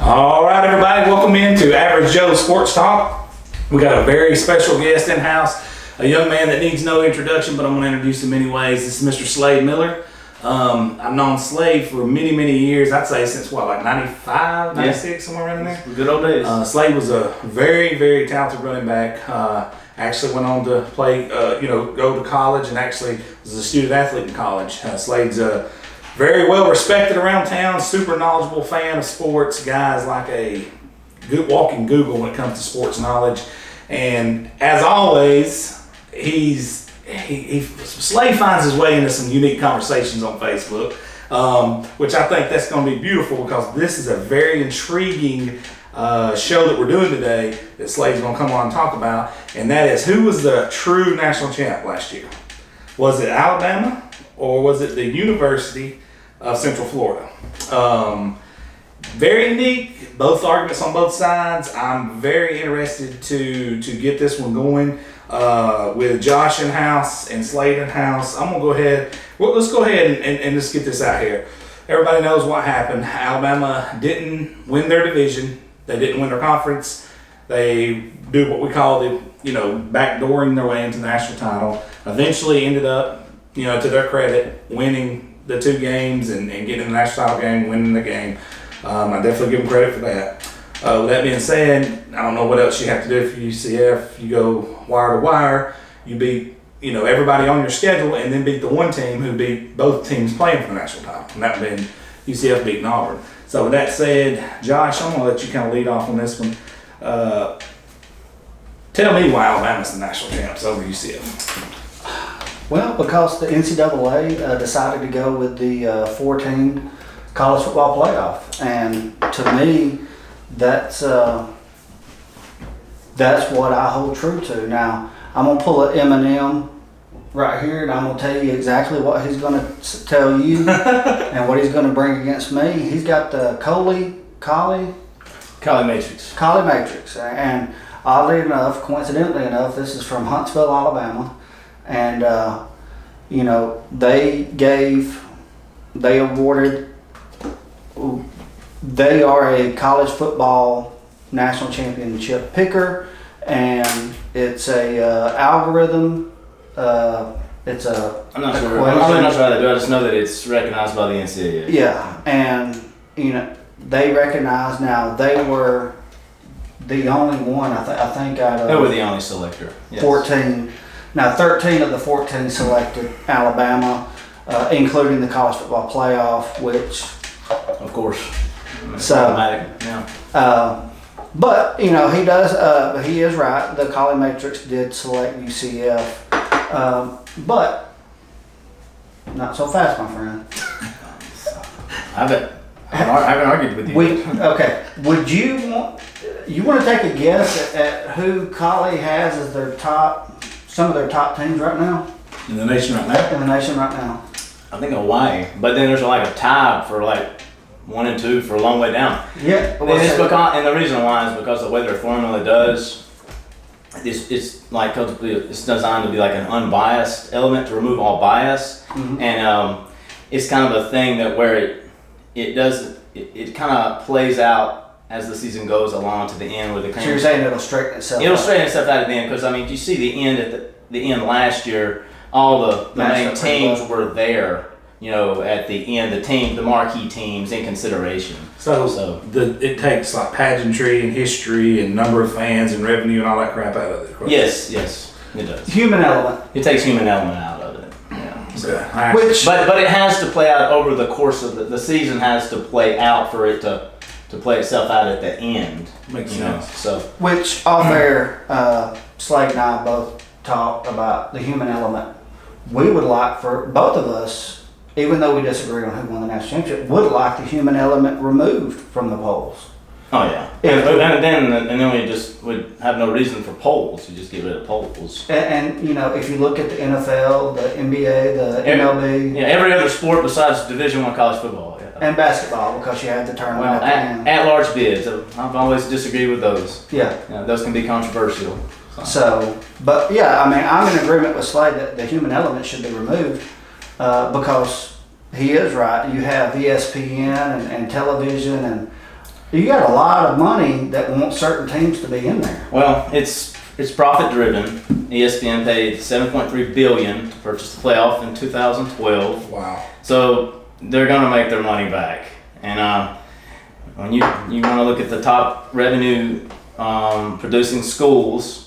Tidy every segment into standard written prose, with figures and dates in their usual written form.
All right, everybody, welcome into Average Joe Sports Talk. We got a very special guest in house, a young man that needs no introduction, but I'm going to introduce him anyways. This is Mr. Slade Miller. I've known Slade for many, many years. I'd say since like 95, 96, somewhere around there. Good old days. Slade was a very, very talented running back. Actually went on to play, go to college, and actually was a student athlete in college. Slade's very well respected around town, super knowledgeable fan of sports, guy's like a good walking Google when it comes to sports knowledge. And as always, Slade finds his way into some unique conversations on Facebook, which I think that's going to be beautiful because this is a very intriguing show that we're doing today that Slade's going to come on and talk about, and that is, who was the true national champ last year? Was it Alabama or was it the University of Central Florida? Very unique, both arguments on both sides. I'm very interested to get this one going with Josh in house and Slade in house. I'm gonna go ahead. Well, let's go ahead and let's get this out here. Everybody knows what happened. Alabama didn't win their division. They didn't win their conference. They do what we call backdooring their way into the national title. Eventually ended up, to their credit, winning the two games and getting in the national title game, winning the game. I definitely give them credit for that. With that being said, I don't know what else you have to do for UCF. You go wire to wire. You beat everybody on your schedule, and then beat the one team who beat both teams playing for the national title, and that being UCF beating Auburn. So with that said, Josh, I'm gonna let you kind of lead off on this one. Tell me why Alabama's the national champs over UCF. Well, because the NCAA decided to go with the 4-team college football playoff, and to me, that's what I hold true to. Now, I'm gonna pull an Eminem right here, and I'm gonna tell you exactly what he's gonna tell you and what he's gonna bring against me. He's got the Colley Matrix, and oddly enough, coincidentally enough, this is from Huntsville, Alabama. And, they are a college football national championship picker, and it's a algorithm. It's a. I'm not sure. I'm really not sure how they do it. I just know that it's recognized by the NCAA. Yeah, and they recognize now they were the only one. I think out of. They were the only selector. Yes. 14. Now, 13 of the 14 selected Alabama, including the college football playoff, which, of course, so automatic. Yeah. But he does. He is right. The Colley Matrix did select UCF, but not so fast, my friend. I haven't argued with you. Okay. Would you want to take a guess at who Colley has as some of their top teams right now? In the nation right now? In the nation right now. I think Hawaii, but then there's like a tie for like 1 and 2 for a long way down. Yeah. And the reason why is because the way their formula does, it's designed to be like an unbiased element to remove all bias, and it's kind of a thing that where it kind of plays out as the season goes along to the end with the. So you're saying it'll straighten itself out? It'll straighten itself out at the end, because you see the end at the end last year, all the main teams were there, at the end, the marquee teams in consideration. So it takes like pageantry and history and number of fans and revenue and all that crap out of it. Yes, it does. Human element. It takes human element out of it. Yeah. So, but it has to play out over the course of the season. Has to play out for it to play itself out at the end. Makes sense. So which off air, Slade and I both talked about the human element. We would like for both of us, even though we disagree on who won the national championship, would like the human element removed from the polls. Oh yeah, and then we just would have no reason for polls. You just get rid of polls. And if you look at the NFL, the NBA, the MLB, every other sport besides Division I college football, and basketball, because you have the tournament at large bids. I've always disagreed with those. Yeah, those can be controversial. So, but yeah, I'm in agreement with Slade that the human element should be removed, because he is right. You have ESPN and television, and You got a lot of money that wants certain teams to be in there. Well, it's profit driven. ESPN paid $7.3 billion to purchase the playoff in 2012. Wow. So they're going to make their money back. And when you want to look at the top revenue producing schools,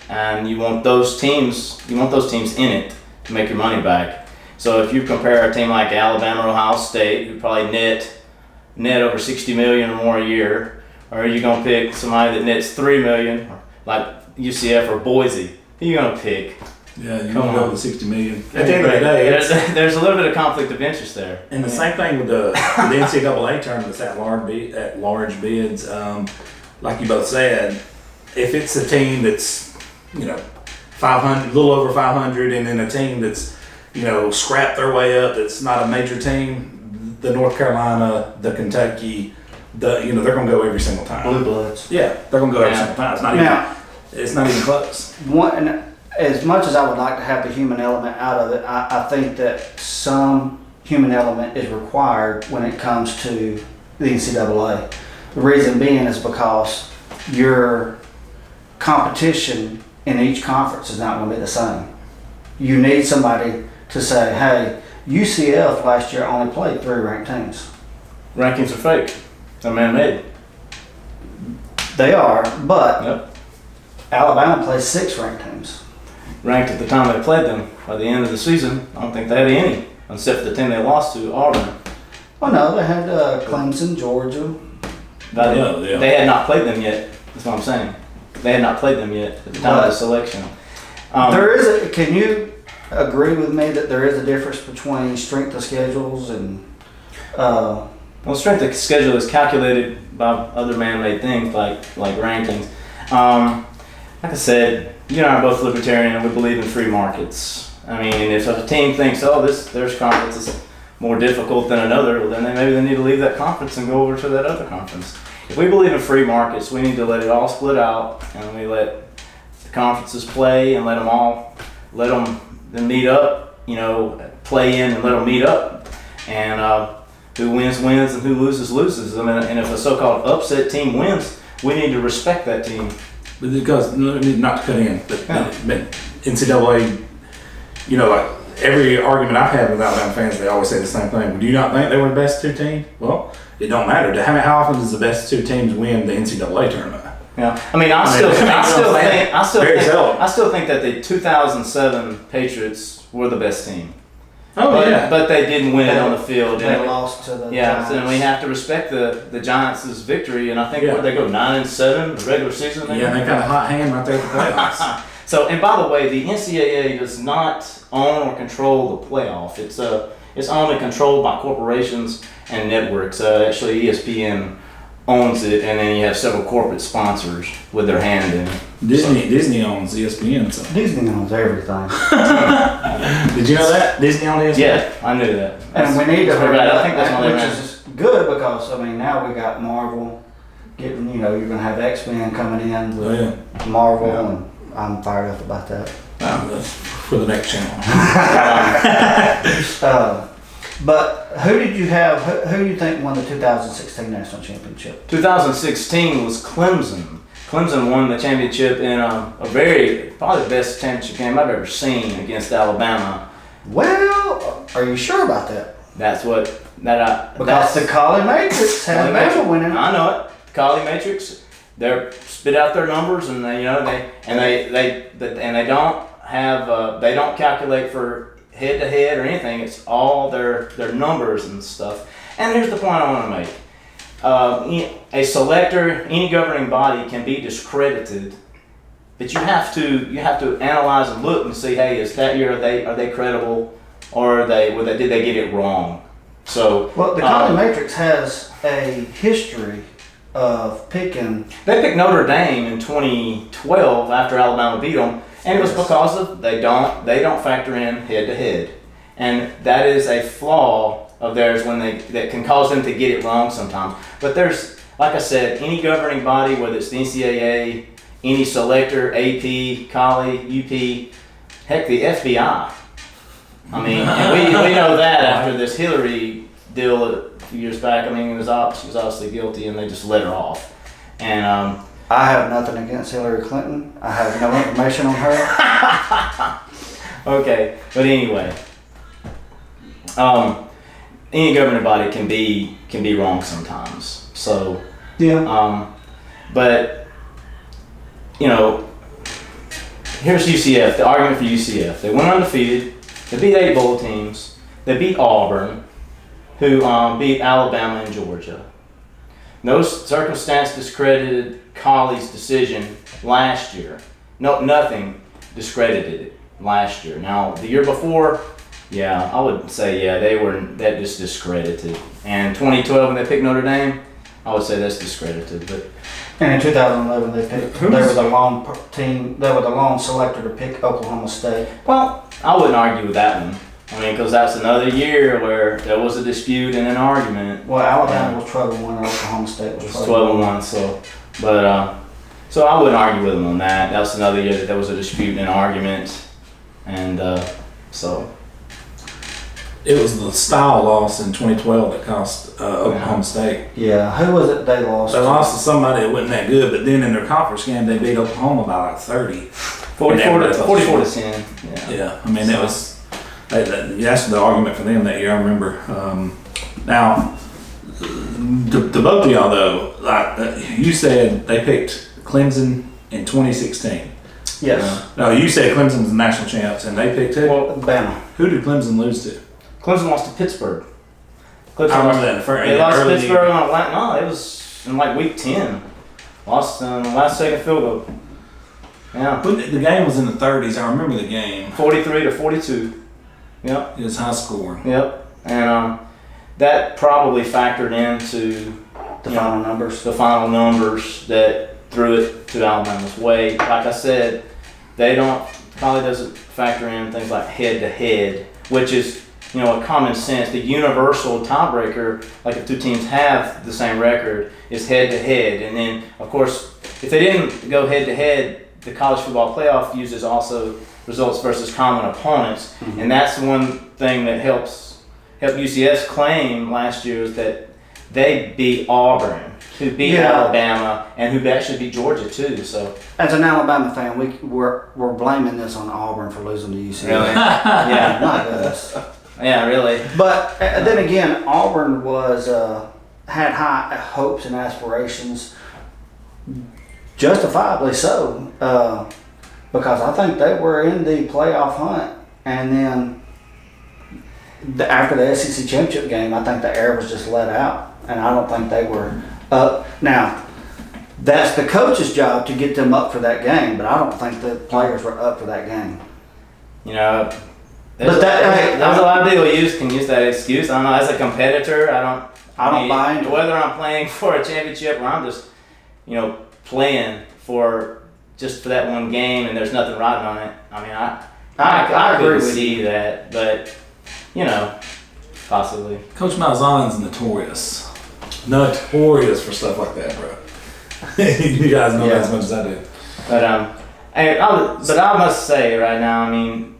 and you want those teams in it to make your money back. So if you compare a team like Alabama or Ohio State, who probably net over $60 million or more a year, or are you gonna pick somebody that nets $3 million, like UCF or Boise? Who are you gonna pick? Yeah, you want to go with $60 million. At the end of the day, there's a little bit of conflict of interest there. and the same thing with the NCAA tournaments at large bids. Like you both said, if it's a team that's 500, a little over 500, and then a team that's scrapped their way up, that's not a major team, the North Carolina, the Kentucky, they're going to go every single time. Blue Bloods. Yeah, they're going to go every single time. It's not even close. And as much as I would like to have the human element out of it, I think that some human element is required when it comes to the NCAA. The reason being is because your competition in each conference is not going to be the same. You need somebody to say, hey, UCF last year only played 3 ranked teams. Rankings are fake. They're man-made. They are, but Yep. Alabama plays 6 ranked teams. Ranked at the time they played them. By the end of the season, I don't think they had any, except for the team they lost to, Auburn. Oh no, they had Clemson, Georgia. They had not played them yet. That's what I'm saying. They had not played them yet at the time of the selection. Can you agree with me that there is a difference between strength of schedules and Well, strength of schedule is calculated by other man-made things like rankings. Like I said, you and I are both libertarian, and we believe in free markets. I mean, if a team thinks, their conference is more difficult than another, well, then maybe they need to leave that conference and go over to that other conference. If we believe in free markets, we need to let it all split out, and we let the conferences play and let them then meet up, play in and let them meet up. And who wins, wins, and who loses, loses. I mean, and if a so-called upset team wins, we need to respect that team. But because, not to cut in, but NCAA, like every argument I've had with Alabama fans, they always say the same thing. Do you not think they were the best 2 teams? Well, it don't matter. How often does the best 2 teams win the NCAA tournament? Yeah, I mean, I still think that the 2007 Patriots were the best team. But they didn't win it on the field. They lost to the Giants. And we have to respect the Giants' victory. And I think they go 9-7 the regular season. Yeah, they got a hot hand right there at the playoffs. So, and by the way, the NCAA does not own or control the playoff. It's only controlled by corporations and networks. Actually, ESPN owns it, and then you have several corporate sponsors with their hand in it. Disney owns ESPN. So. Disney owns everything. Did you know that? Disney owns ESPN? Yeah, I knew that. And we need to hurry up, I think that's one which is good because, now we got Marvel getting, you're going to have X-Men coming in with Marvel, and I'm fired up about that. For the next channel. But who did you have? Who do you think won the 2016 national championship? 2016 was Clemson. Clemson won the championship in probably the best championship game I've ever seen against Alabama. Well, are you sure about that? Because the Colley Matrix had Bama winning. I know it. Colley Matrix. They spit out their numbers, and they don't calculate for head to head or anything. It's all their numbers and stuff. And here's the point I want to make: a selector, any governing body, can be discredited, but you have to analyze and look and see, hey, is that year are they credible, or did they get it wrong? So the Colley Matrix has a history of picking. They picked Notre Dame in 2012 after Alabama beat them. And it was because of they don't factor in head to head, and that is a flaw of theirs that can cause them to get it wrong sometimes. But there's, like I said, any governing body, whether it's the NCAA, any selector, AP, Colley, UP, heck, the FBI. I mean, and we know that after this Hillary deal few years back. I mean, she was obviously guilty, and they just let her off. And I have nothing against Hillary Clinton. I have no information on her. Okay, but anyway, any governing body can be wrong sometimes. So Yeah. but here's UCF. The argument for UCF: they went undefeated. They beat 8 bowl teams. They beat Auburn, who beat Alabama and Georgia. No circumstance discredited Colley's decision last year. No, nothing discredited it last year. Now, the year before, yeah, I would say, that just discredited. And 2012, when they picked Notre Dame, I would say that's discredited. But And in 2011, they were the lone team. They were the lone selector to pick Oklahoma State. well, I wouldn't argue with that one. I mean, because that's another year where there was a dispute and an argument. Well, Alabama was 12-1, and Oklahoma State was 12-1. So I wouldn't argue with them on that. That was another year that there was a dispute and an argument, and so. It was the style loss in 2012 that cost Oklahoma State. Yeah, who was it they lost? They lost to somebody that wasn't that good, but then in their conference game, they beat Oklahoma by like 30. 44 to 10. Yeah, I mean, that's the argument for them that year, I remember. Now, to both of y'all though, like you said they picked Clemson in 2016. Yes. No, you said Clemson was the national champs, and they picked who? Well, Bama. Who did Clemson lose to? Clemson lost to Pittsburgh. I remember that in the first. They lost to Pittsburgh it was in like week 10. Lost on the last second field goal. Yeah. The game was in the 30s. I remember the game. 43 to 42. Yep. It was high scoring. Yep. And that probably factored into The final numbers. the final numbers that threw it to Alabama's way. Like I said, Colley doesn't factor in things like head to head, which is, a common sense. The universal tiebreaker, like if two teams have the same record, is head to head. And then, of course, if they didn't go head to head, the college football playoff uses also results versus common opponents. Mm-hmm. And that's one thing that helped UCF's claim last year is that they beat Auburn, who beat Alabama, and who actually beat Georgia too. So, as an Alabama fan, we're blaming this on Auburn for losing to UCF. Really? Yeah, not us. Yeah, really. But then again, Auburn had high hopes and aspirations, justifiably so, because I think they were in the playoff hunt, and then after the SEC championship game, I think the air was just let out, and I don't think they were up. Now, that's the coach's job to get them up for that game, but I don't think the players were up for that game. There's a lot of people can use that excuse. I don't know. As a competitor, I don't buy into whether I'm playing for a championship or I'm just, playing for that one game and there's nothing riding on it. I mean, I agree with see that, but possibly. Coach Malzahn's notorious for stuff like that, bro. You guys know that as much as I do. But I must say right now, I mean,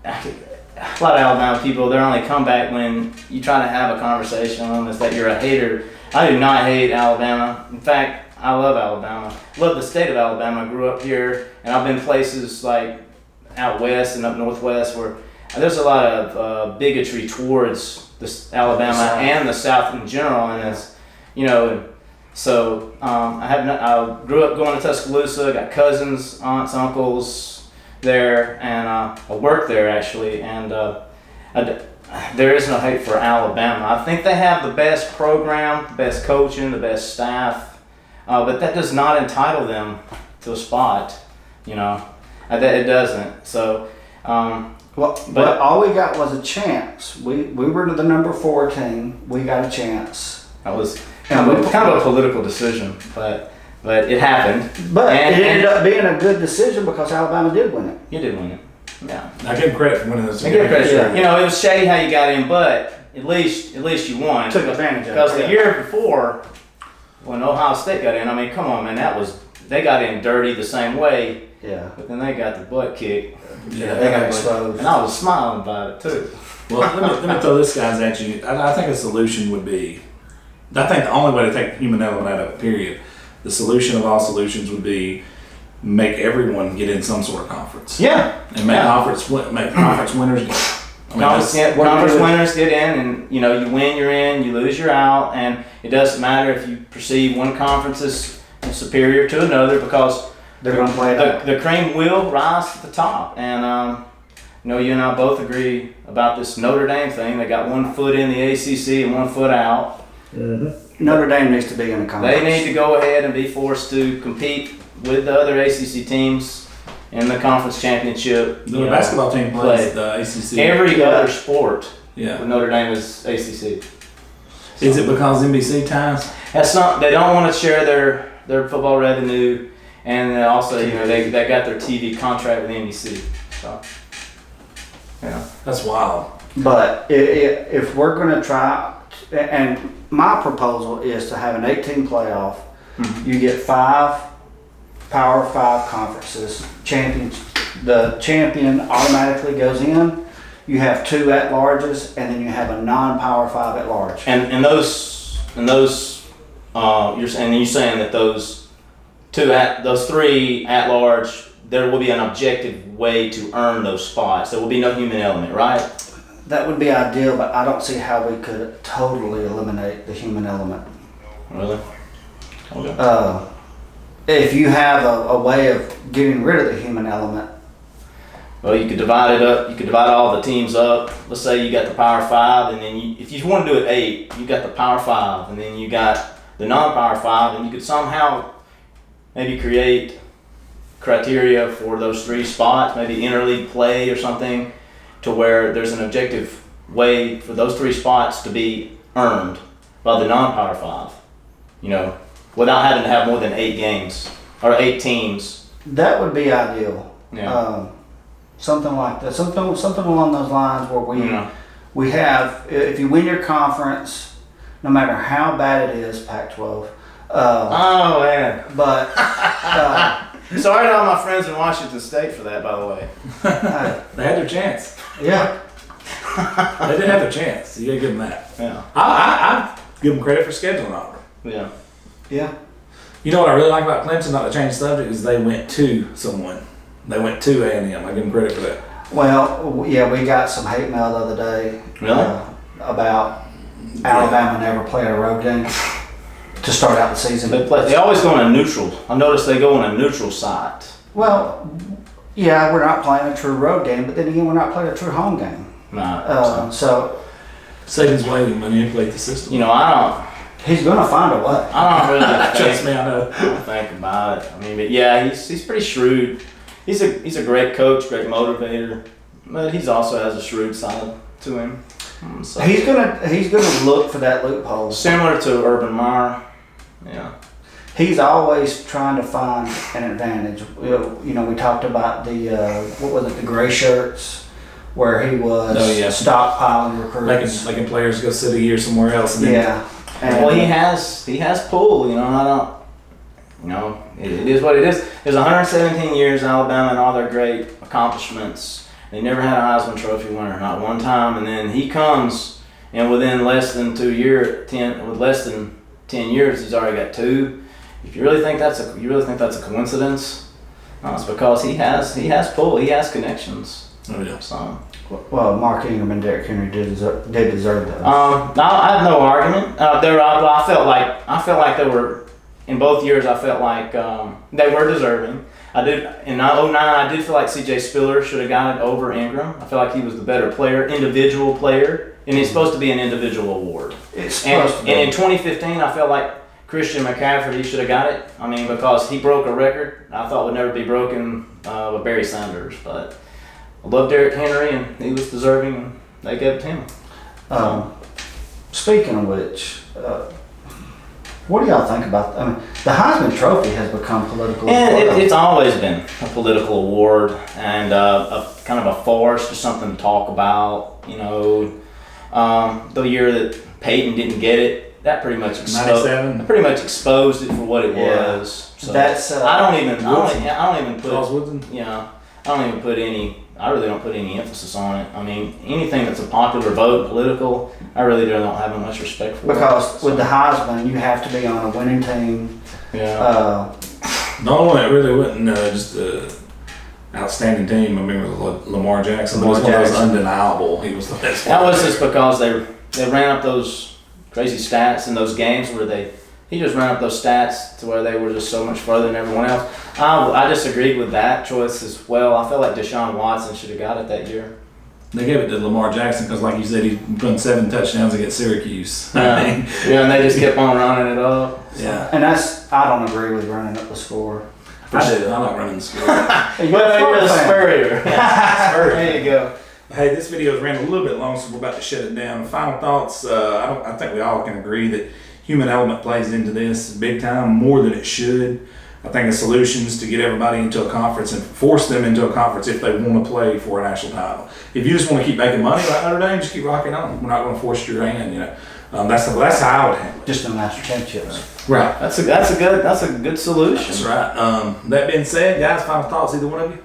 a lot of Alabama people, their only comeback when you try to have a conversation with them is that you're a hater. I do not hate Alabama. In fact, I love Alabama. Love the state of Alabama. I grew up here, and I've been places like out west and up northwest where there's a lot of bigotry towards Alabama and the South in general, and it's, so I grew up going to Tuscaloosa. Got cousins, aunts, uncles there, and I work there actually, and there is no hate for Alabama. I think they have the best program, the best coaching, the best staff, but that does not entitle them to a spot, it doesn't. So, but all we got was a chance. We were the number 4 team. We got a chance. That was kind of a political decision, but it happened. But it ended up being a good decision because Alabama did win it. You did win it. Yeah. I give credit for winning this. I give credit. Yeah. It was shady how you got in, but at least you won. Took advantage of it. Because the year before, when Ohio State got in, I mean, come on, man, they got in dirty the same way. Yeah. But then they got the butt kicked. Yeah, they got exposed. And I was smiling about it too. Well, let me throw this guys at you. I think a solution would be I think the only way to take the human element out of it, period, the solution of all solutions would be make everyone get in some sort of conference. Yeah. And make conference winners get. Conference winners get in, and you win, you're in. You lose, you're out. And it doesn't matter if you perceive one conference as superior to another, because they're going to play the cream will rise to the top. And you and I both agree about this Notre Dame thing. They got one foot in the ACC and one foot out. Mm-hmm. Notre Dame needs to be in the conference. They need to go ahead and be forced to compete with the other ACC teams in the conference championship. The basketball team plays the ACC. Every other sport with Notre Dame is ACC. Is it because NBC ties? That's not. They don't want to share their football revenue, and also they got their TV contract with NBC. So that's wild. But if we're going to try, and my proposal is to have an 18 playoff. Mm-hmm. You get 5 Power 5 conferences. The champion automatically goes in. You have 2 at-larges, and then you have a non-Power 5 at-large. And you're saying that those 3 at-large, there will be an objective way to earn those spots. There will be no human element, right? That would be ideal, but I don't see how we could totally eliminate the human element. Really? Okay. If you have a way of getting rid of the human element. Well, you could divide it up. You could divide all the teams up. Let's say you got the Power 5, and then if you want to do it 8, you got the Power 5, and then you got the non-Power 5, and you could somehow maybe create criteria for those 3 spots, maybe interleague play or something, to where there's an objective way for those 3 spots to be earned by the non-Power 5. Without having to have more than 8 games or 8 teams. That would be ideal. Yeah. Something like that. Something along those lines where we have, if you win your conference, no matter how bad it is, Pac-12. Oh man. But sorry to all my friends in Washington State for that, by the way. They had their chance. Yeah. They did have their chance. You gotta give them that. Yeah. I give them credit for scheduling all right. Yeah. Yeah. You know what I really like about Clemson, not to change the subject, is they went to someone. They went to A&M. I give them credit for that. Well, yeah, we got some hate mail the other day. Really? About Alabama never played a road game to start out the season. They always go on a neutral. I noticed they go on a neutral site. Well, yeah, we're not playing a true road game, but then again, we're not playing a true home game. No. So Saban's way to manipulate the system. He's gonna find a way. I don't really trust me. I know. Think about it. I mean, but yeah, he's pretty shrewd. He's a great coach, great motivator, but he's also has a shrewd side to him. So. He's gonna look for that loophole. Similar to Urban Meyer. Yeah. He's always trying to find an advantage. We talked about the gray shirts, where he was stockpiling recruits, making players go sit a year somewhere else. And well, he has pull. It is what it is. There's 117 years in Alabama and all their great accomplishments. They never had a Heisman Trophy winner, not one time. And then he comes, and within less than 10 years, he's already got 2. If you really think that's a coincidence, it's because he has pull, he has connections. Oh yeah. So. Well, Mark Ingram and Derrick Henry did deserve those. I have no argument. I felt like they were in both years. I felt like they were deserving. I did in 2009. I did feel like C.J. Spiller should have got it over Ingram. I feel like he was the better player, individual player, and it's supposed to be an individual award. It's supposed to be. And in 2015, I felt like Christian McCaffrey should have got it. I mean, because he broke a record I thought would never be broken with Barry Sanders, but. I love Derrick Henry, and he was deserving, and they gave it to him. Speaking of which, what do y'all think about? The Heisman Trophy has become political. And it's always been a political award, and a kind of a farce, just something to talk about. The year that Peyton didn't get it, that pretty much exposed it for what it was. So that's I don't even put Charles Woodson. I don't even put any I really don't put any emphasis on it. I mean, anything that's a popular vote, political, I really don't have much respect for. Because with the Heisman, you have to be on a winning team. Yeah. The only one that really wasn't just outstanding team, I mean, was Lamar Jackson. Lamar But it was Jackson. undeniable. He was the best. That was just because they ran up those crazy stats in those games where he just ran up those stats to where they were just so much further than everyone else. I disagreed with that choice as well. I felt like Deshaun Watson should have got it that year. They gave it to Lamar Jackson because, like you said, he run 7 touchdowns against Syracuse. Yeah, and they just kept on running it up. Yeah. And I don't agree with running up the score. I do. I like running the score. You're a Spurrier. There you go. Hey, this video has ran a little bit long, so we're about to shut it down. Final thoughts. I think we all can agree that human element plays into this big time, more than it should. I think the solution is to get everybody into a conference and force them into a conference if they want to play for a national title. If you just want to keep making money like Notre Dame, just keep rocking on. We're not going to force your hand, you know. That's how I would handle it. Just no national championships. Right. That's a good solution. That's right. That being said, guys, final thoughts, either one of you?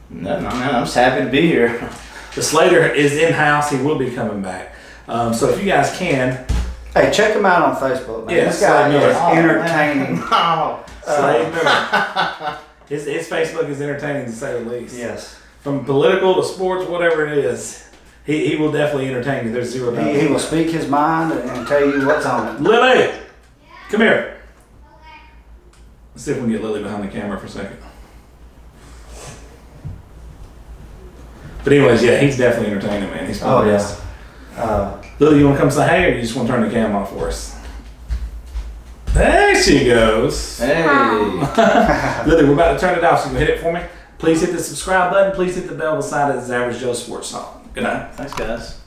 No, man, I'm just happy to be here. The Slater is in-house. He will be coming back. So if you guys can. Hey, check him out on Facebook, man. Yeah, This guy Slade Miller. is entertaining. Slade Miller. His Facebook is entertaining to say the least. Yes. From political to sports, whatever it is, he will definitely entertain you. There's zero doubt. He will speak his mind and tell you what's on it. Lily, come here. Let's see if we can get Lily behind the camera for a second. But anyways, yeah, he's definitely entertaining, man. He's probably best. Lily, you want to come say hey, or you just want to turn the cam off for us? There she goes. Hey. Lily, we're about to turn it off, so you can hit it for me. Please hit the subscribe button. Please hit the bell beside it. It's Average Joe Sports Song. Good night. Thanks, guys.